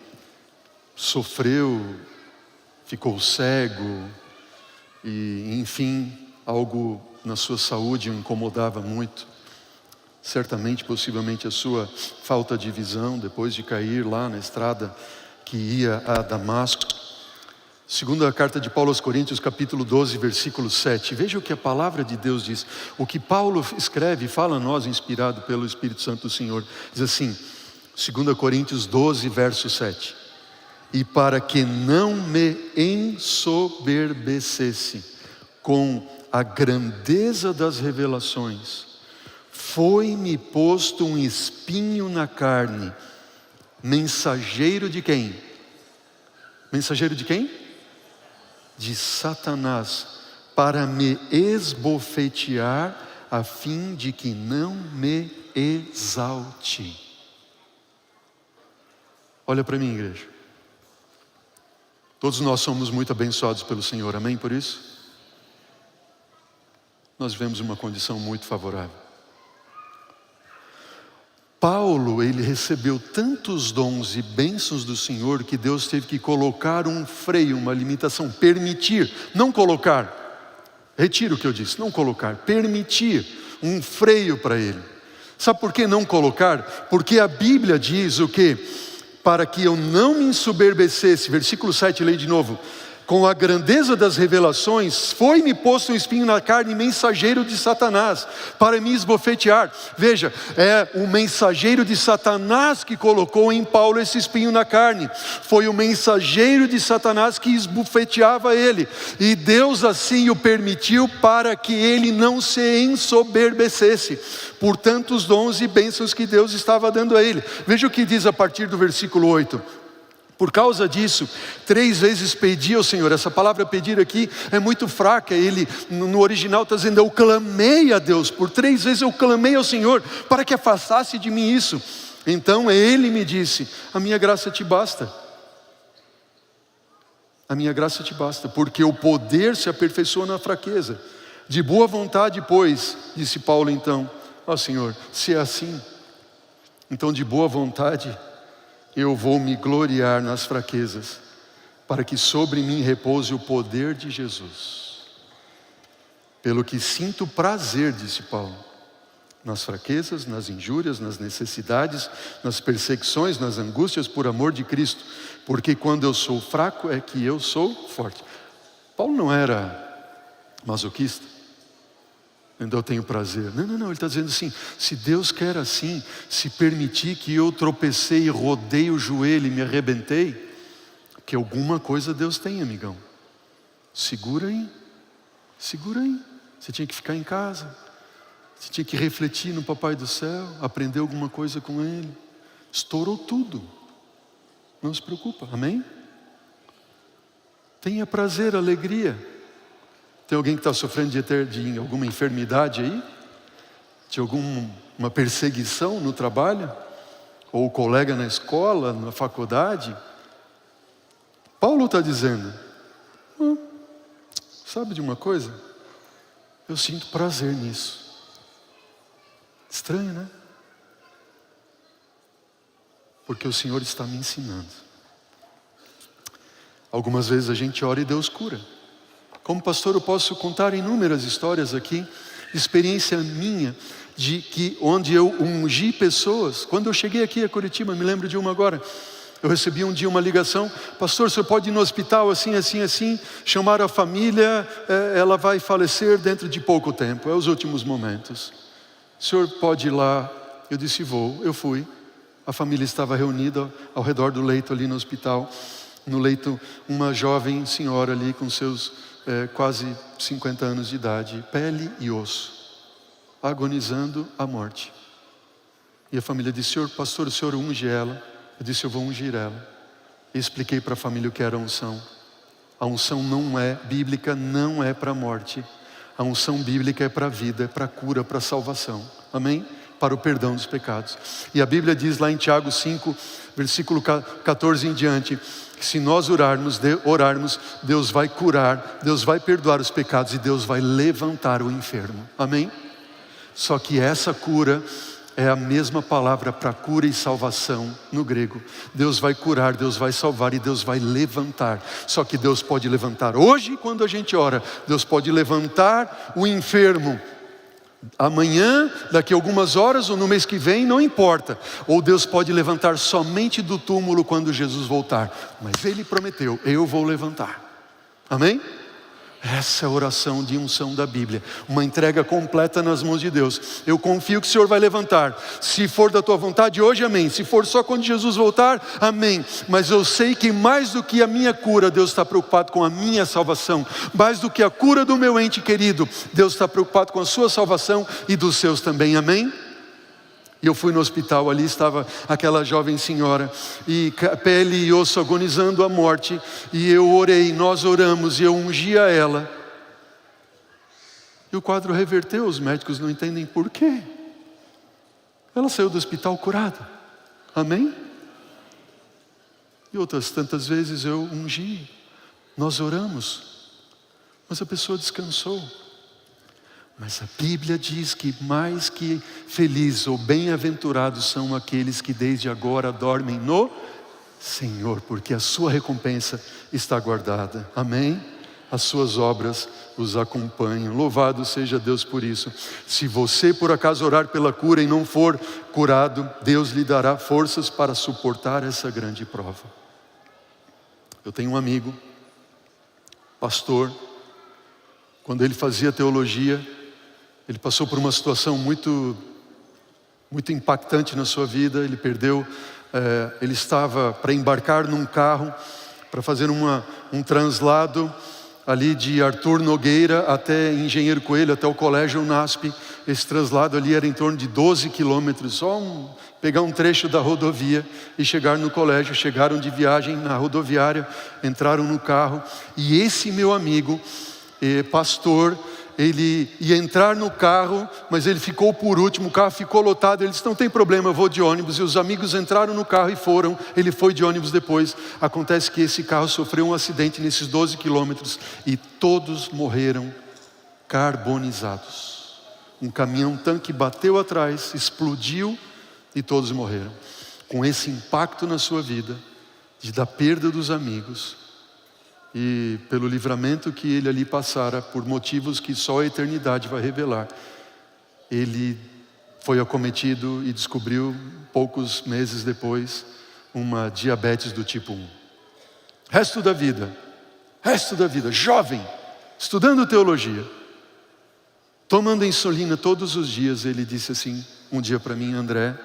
S1: sofreu, ficou cego, e enfim, algo na sua saúde o incomodava muito. Certamente, possivelmente a sua falta de visão, depois de cair lá na estrada que ia a Damasco. Segunda carta de Paulo aos Coríntios, capítulo 12, versículo 7. Veja o que a palavra de Deus diz. O que Paulo escreve, fala a nós, inspirado pelo Espírito Santo do Senhor. Diz assim, 2 Coríntios 12, verso 7. E para que não me ensoberbecesse com a grandeza das revelações, foi-me posto um espinho na carne, mensageiro de quem? Mensageiro de quem? De Satanás, para me esbofetear, a fim de que não me exalte. Olha para mim, igreja. Todos nós somos muito abençoados pelo Senhor, amém por isso? Nós vivemos uma condição muito favorável. Paulo, ele recebeu tantos dons e bênçãos do Senhor que Deus teve que colocar um freio, uma limitação, permitir, não colocar, retiro o que eu disse, não colocar, permitir um freio para ele. Sabe por que não colocar? Porque a Bíblia diz o quê? Para que eu não me ensoberbecesse, versículo 7, leio de novo. Com a grandeza das revelações, foi-me posto um espinho na carne, mensageiro de Satanás, para me esbofetear. Veja, é o mensageiro de Satanás que colocou em Paulo esse espinho na carne. Foi o mensageiro de Satanás que esbofeteava ele. E Deus assim o permitiu para que ele não se ensoberbecesse por tantos dons e bênçãos que Deus estava dando a ele. Veja o que diz a partir do versículo 8. Por causa disso, 3 vezes pedi ao Senhor. Essa palavra pedir aqui é muito fraca. Ele, no original está dizendo, eu clamei a Deus. Por 3 vezes eu clamei ao Senhor para que afastasse de mim isso. Então Ele me disse, a minha graça te basta. A minha graça te basta, porque o poder se aperfeiçoa na fraqueza. De boa vontade, pois, disse Paulo então, ó Senhor, se é assim, então de boa vontade eu vou me gloriar nas fraquezas, para que sobre mim repouse o poder de Jesus. Pelo que sinto prazer, disse Paulo, nas fraquezas, nas injúrias, nas necessidades, nas perseguições, nas angústias por amor de Cristo, porque quando eu sou fraco é que eu sou forte. Paulo não era masoquista. Então eu tenho prazer. Não, ele está dizendo assim, se Deus quer assim, se permitir que eu tropecei, rodei o joelho e me arrebentei, que alguma coisa Deus tem, amigão. Segura aí. Você tinha que ficar em casa, você tinha que refletir no Papai do Céu, aprender alguma coisa com Ele. Estourou tudo. Não se preocupa, amém? Tenha prazer, alegria. Tem alguém que está sofrendo de alguma enfermidade aí? De alguma perseguição no trabalho? Ou colega na escola, na faculdade? Paulo está dizendo, sabe de uma coisa? Eu sinto prazer nisso. Estranho, né? porque o Senhor está me ensinando. Algumas vezes a gente ora e Deus cura. Como pastor eu posso contar inúmeras histórias aqui, experiência minha, onde eu ungi pessoas. Quando eu cheguei aqui a Curitiba, me lembro de uma agora, eu recebi um dia uma ligação: pastor, o senhor pode ir no hospital assim, assim, assim, chamar a família, ela vai falecer dentro de pouco tempo, é os últimos momentos. O senhor pode ir lá? Eu disse, vou. Eu fui. A família estava reunida ao redor do leito ali no hospital. No leito, uma jovem senhora ali com seus quase 50 anos de idade, pele e osso, agonizando a morte. E a família disse, pastor, o senhor unge ela? Eu disse, eu vou ungir ela. E expliquei para a família o que era a unção. A unção não é bíblica, não é para a morte. A unção bíblica é para a vida, é para a cura, para a salvação. Amém? Para o perdão dos pecados. E a Bíblia diz lá em Tiago 5, versículo 14 em diante, que se nós orarmos, Deus vai curar, Deus vai perdoar os pecados e Deus vai levantar o enfermo. Amém? Só que essa cura é a mesma palavra para cura e salvação no grego. Deus vai curar, Deus vai salvar e Deus vai levantar. Só que Deus pode levantar hoje quando a gente ora. Deus pode levantar o enfermo amanhã, daqui a algumas horas ou no mês que vem, não importa. Ou Deus pode levantar somente do túmulo quando Jesus voltar. Mas Ele prometeu, eu vou levantar. Amém? Essa é a oração de unção da Bíblia, uma entrega completa nas mãos de Deus. Eu confio que o Senhor vai levantar. Se for da tua vontade hoje, amém. Se for só quando Jesus voltar, amém. Mas eu sei que mais do que a minha cura, Deus está preocupado com a minha salvação. Mais do que a cura do meu ente querido, Deus está preocupado com a sua salvação e dos seus também, amém? E eu fui no hospital, ali estava aquela jovem senhora, e pele e osso agonizando a morte, e eu orei, nós oramos, e eu ungi a ela. E o quadro reverteu, os médicos não entendem por quê. Ela saiu do hospital curada, amém? E outras tantas vezes eu ungi, nós oramos, mas a pessoa descansou. Mas a Bíblia diz que mais que felizes ou bem-aventurados são aqueles que desde agora dormem no Senhor, porque a sua recompensa está guardada. Amém? As suas obras os acompanham. Louvado seja Deus por isso. Se você por acaso orar pela cura e não for curado, Deus lhe dará forças para suportar essa grande prova. Eu tenho um amigo, pastor, quando ele fazia teologia, ele passou por uma situação muito impactante na sua vida. Ele perdeu, ele estava para embarcar num carro, para fazer um translado ali de Arthur Nogueira até Engenheiro Coelho, até o colégio UNASP. Esse translado ali era em torno de 12 quilômetros, pegar um trecho da rodovia e chegar no colégio. Chegaram de viagem na rodoviária, entraram no carro, e esse meu amigo, pastor, ele ia entrar no carro, mas ele ficou por último, o carro ficou lotado. Ele disse, não tem problema, eu vou de ônibus. E os amigos entraram no carro e foram, ele foi de ônibus depois. Acontece que esse carro sofreu um acidente nesses 12 quilômetros e todos morreram carbonizados. Um caminhão-tanque bateu atrás, explodiu e todos morreram. Com esse impacto na sua vida, da perda dos amigos, e pelo livramento que ele ali passara, por motivos que só a eternidade vai revelar, ele foi acometido e descobriu, poucos meses depois, uma diabetes do tipo 1. Resto da vida, jovem, estudando teologia, tomando insulina todos os dias. Ele disse assim um dia para mim, André,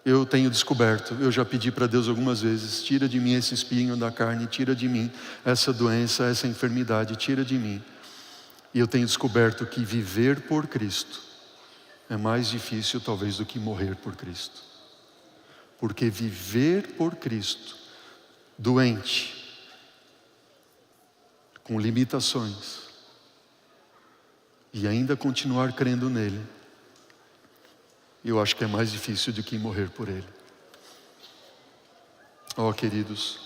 S1: eu tenho descoberto, eu já pedi para Deus algumas vezes, tira de mim esse espinho da carne, tira de mim essa doença, essa enfermidade, tira de mim. E eu tenho descoberto que viver por Cristo é mais difícil talvez do que morrer por Cristo. Porque viver por Cristo, doente, com limitações, e ainda continuar crendo nele, eu acho que é mais difícil do que morrer por Ele. Oh, queridos,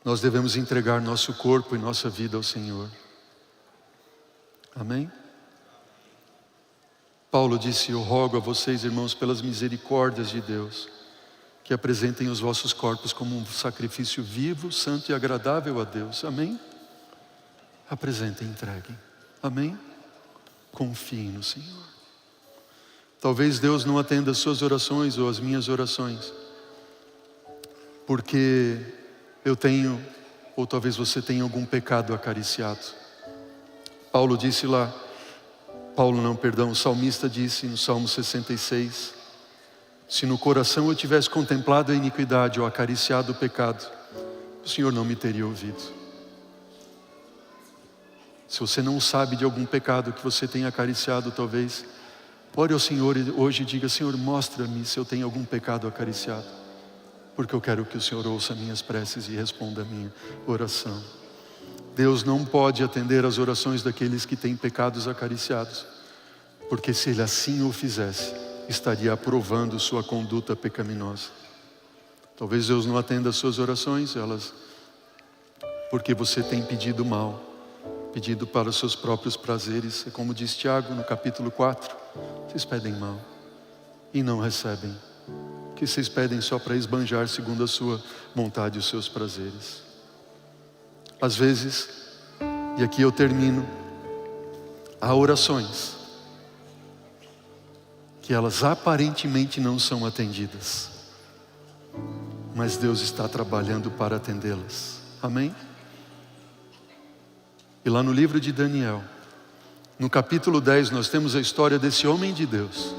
S1: nós devemos entregar nosso corpo e nossa vida ao Senhor. Amém? Paulo disse: eu rogo a vocês, irmãos, pelas misericórdias de Deus, que apresentem os vossos corpos como um sacrifício vivo, santo e agradável a Deus. Amém? Apresentem, entreguem. Amém? Confiem no Senhor. Talvez Deus não atenda as suas orações ou as minhas orações, porque eu tenho, ou talvez você tenha algum pecado acariciado. Paulo disse lá, o salmista disse no Salmo 66, se no coração eu tivesse contemplado a iniquidade ou acariciado o pecado, o Senhor não me teria ouvido. Se você não sabe de algum pecado que você tenha acariciado, talvez, ore ao Senhor hoje e diga: Senhor, mostra-me se eu tenho algum pecado acariciado, porque eu quero que o Senhor ouça minhas preces e responda a minha oração. Deus não pode atender as orações daqueles que têm pecados acariciados, porque se Ele assim o fizesse, estaria aprovando sua conduta pecaminosa. Talvez Deus não atenda as suas orações, porque você tem pedido mal, pedido para os seus próprios prazeres. É como diz Tiago no capítulo 4, vocês pedem mal e não recebem, que vocês pedem só para esbanjar segundo a sua vontade e os seus prazeres. Às vezes, e aqui eu termino, há orações que elas aparentemente não são atendidas, mas Deus está trabalhando para atendê-las. Amém? E lá no livro de Daniel, no capítulo 10, nós temos a história desse homem de Deus,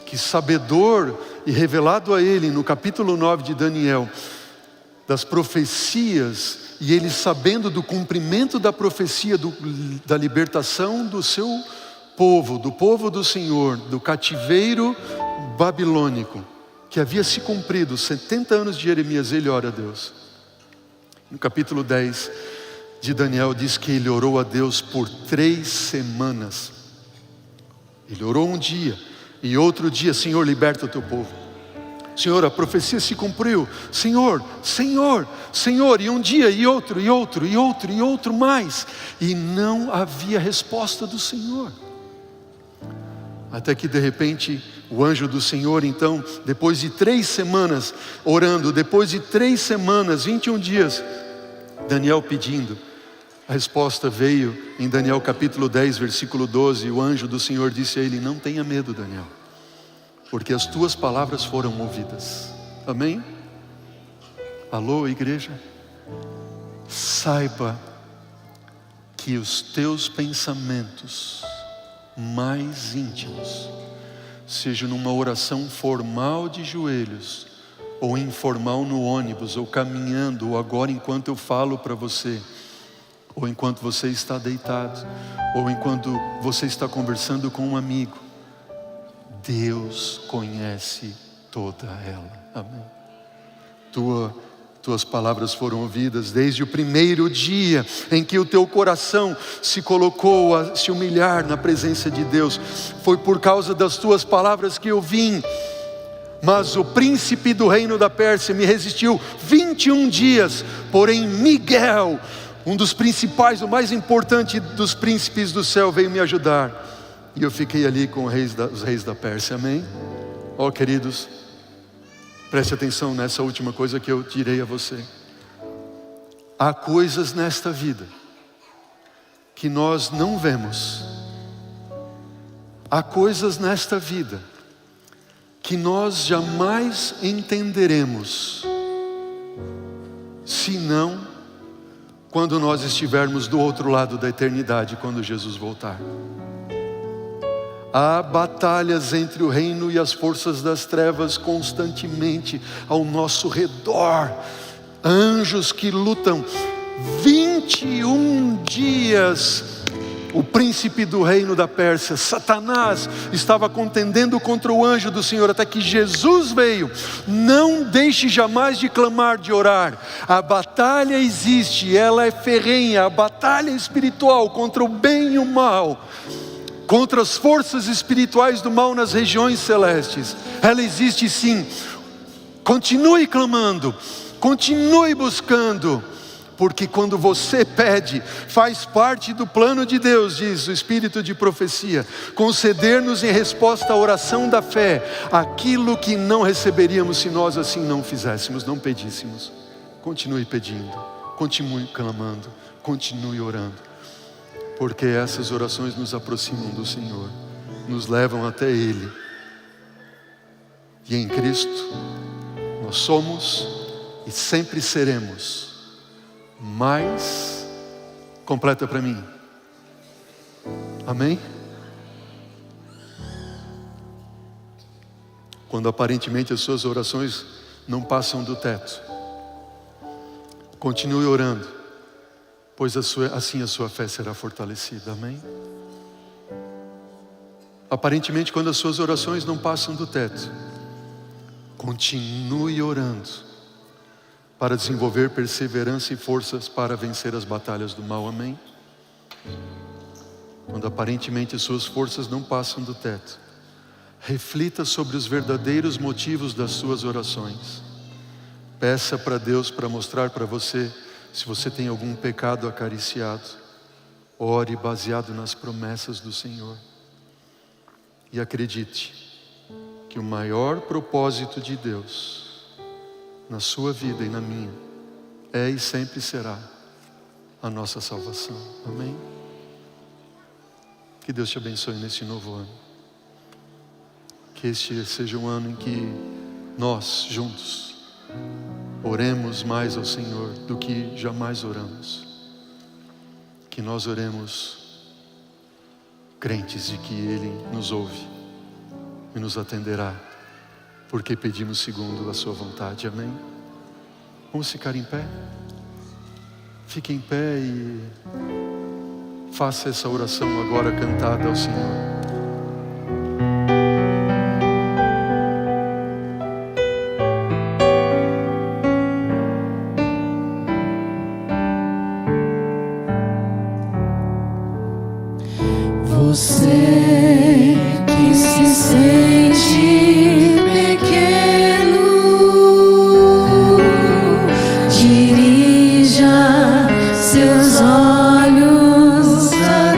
S1: que sabedor e revelado a ele no capítulo 9 de Daniel, das profecias, e ele sabendo do cumprimento da profecia da libertação do seu povo, do povo do Senhor, do cativeiro babilônico, que havia se cumprido, 70 anos de Jeremias, ele ora a Deus. No capítulo 10 de Daniel diz que ele orou a Deus por 3 semanas. Ele orou um dia, e outro dia: Senhor, liberta o teu povo. Senhor, a profecia se cumpriu. Senhor, Senhor, Senhor. E um dia, e outro, e outro, e outro, e outro mais. E não havia resposta do Senhor. Até que de repente, o anjo do Senhor, então, depois de 3 semanas orando, depois de 3 semanas, 21 dias, Daniel pedindo, a resposta veio em Daniel capítulo 10, versículo 12. O anjo do Senhor disse a ele: não tenha medo, Daniel, porque as tuas palavras foram ouvidas. Amém? Alô, igreja? Saiba que os teus pensamentos mais íntimos, seja numa oração formal de joelhos, ou informal no ônibus, ou caminhando, ou agora enquanto eu falo para você, ou enquanto você está deitado, ou enquanto você está conversando com um amigo, Deus conhece toda ela. Amém? Tuas palavras foram ouvidas desde o primeiro dia em que o teu coração se colocou a se humilhar na presença de Deus. Foi por causa das tuas palavras que eu vim. Mas o príncipe do reino da Pérsia me resistiu 21 dias. Porém Miguel, um dos principais, o mais importante dos príncipes do céu, veio me ajudar. E eu fiquei ali com os reis da Pérsia. Amém? Ó, queridos, preste atenção nessa última coisa que eu direi a você. Há coisas nesta vida que nós não vemos. Há coisas nesta vida que nós jamais entenderemos, senão quando nós estivermos do outro lado da eternidade, quando Jesus voltar. Há batalhas entre o reino e as forças das trevas constantemente ao nosso redor. Anjos que lutam 21 dias. O príncipe do reino da Pérsia, Satanás, estava contendendo contra o anjo do Senhor, até que Jesus veio. Não deixe jamais de clamar, de orar. A batalha existe, ela é ferrenha. A batalha espiritual contra o bem e o mal, contra as forças espirituais do mal nas regiões celestes, ela existe sim. Continue clamando, continue buscando, porque quando você pede, faz parte do plano de Deus, diz o Espírito de profecia, conceder-nos em resposta à oração da fé, aquilo que não receberíamos se nós assim não fizéssemos, não pedíssemos. Continue pedindo, continue clamando, continue orando, porque essas orações nos aproximam do Senhor, nos levam até Ele, e em Cristo nós somos e sempre seremos mais. Completa para mim. Amém? Quando aparentemente as suas orações não passam do teto, continue orando, pois assim a sua fé será fortalecida. Amém? Aparentemente, quando as suas orações não passam do teto, continue orando para desenvolver perseverança e forças para vencer as batalhas do mal. Amém? Quando aparentemente as suas forças não passam do teto, reflita sobre os verdadeiros motivos das suas orações. Peça para Deus para mostrar para você se você tem algum pecado acariciado. Ore baseado nas promessas do Senhor. E acredite que o maior propósito de Deus na sua vida e na minha é e sempre será a nossa salvação. Amém? Que Deus te abençoe nesse novo ano. Que este seja um ano em que nós juntos oremos mais ao Senhor do que jamais oramos. Que nós oremos crentes de que Ele nos ouve e nos atenderá, porque pedimos segundo a sua vontade. Amém? Vamos ficar em pé? Fique em pé e faça essa oração agora cantada ao Senhor.
S2: Você que se sente pequeno, dirija seus olhos a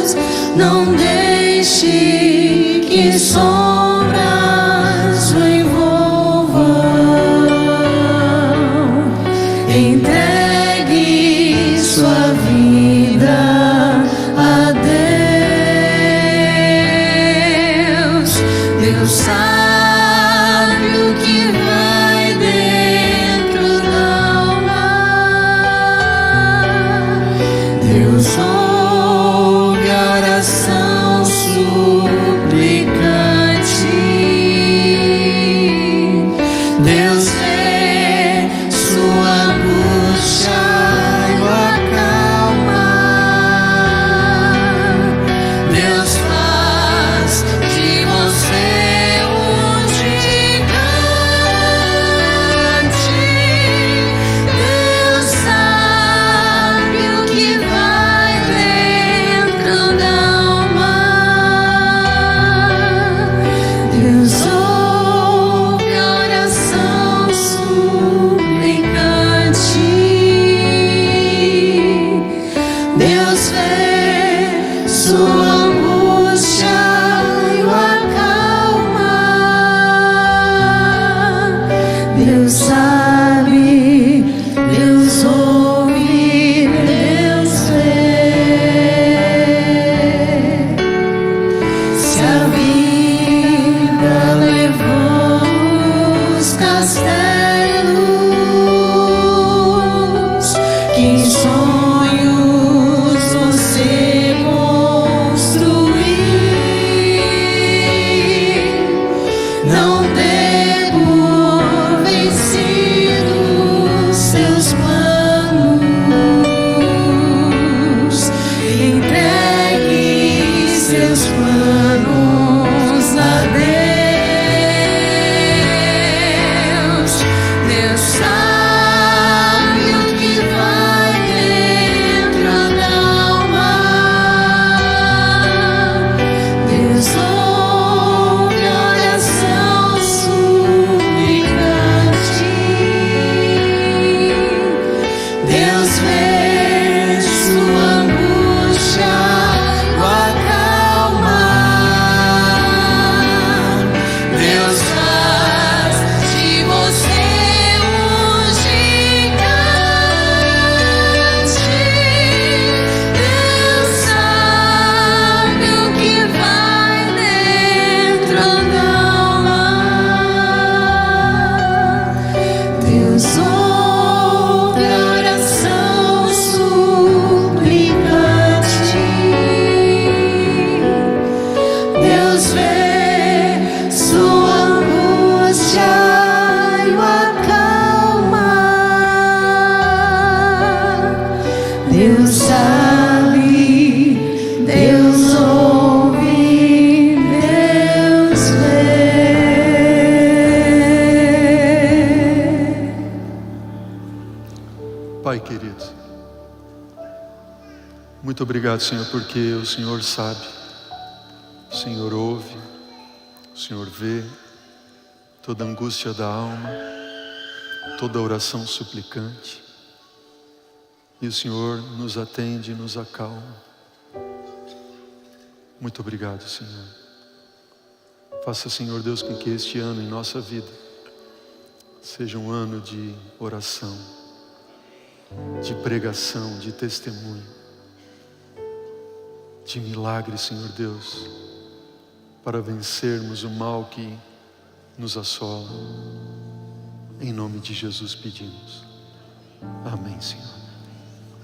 S2: Deus. Não deixe que sombras o envolvam. Entregue sua vida a Deus. Deus sabe o que vai dentro da alma. Deus ouve a oração suplicante. Deus vê sua angústia
S1: Pai querido, muito obrigado, Senhor, porque o Senhor sabe, o Senhor ouve, o Senhor vê toda angústia da alma, toda oração suplicante, e o Senhor nos atende e nos acalma. Muito obrigado, Senhor. Faça, Senhor Deus, com que este ano em nossa vida seja um ano de oração, de pregação, de testemunho, de milagre, Senhor Deus, para vencermos o mal que nos assola. Em nome de Jesus pedimos. Amém, Senhor.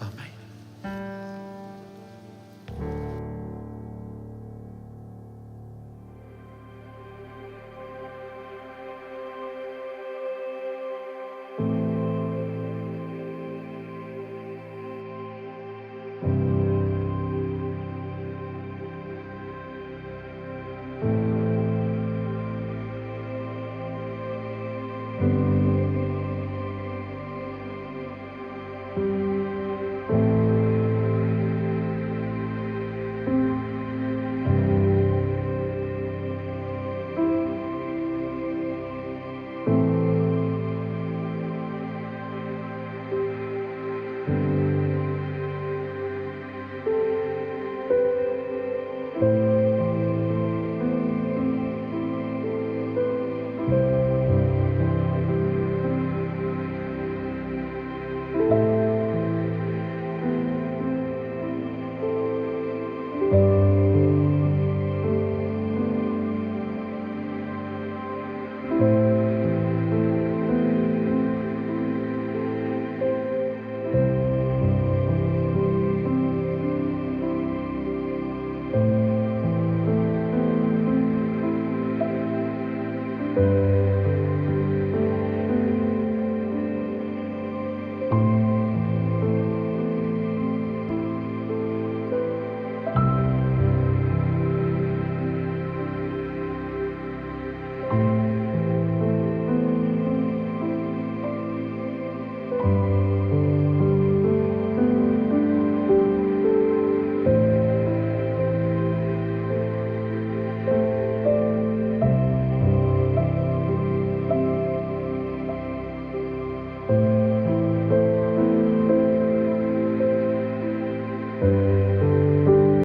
S1: Amém.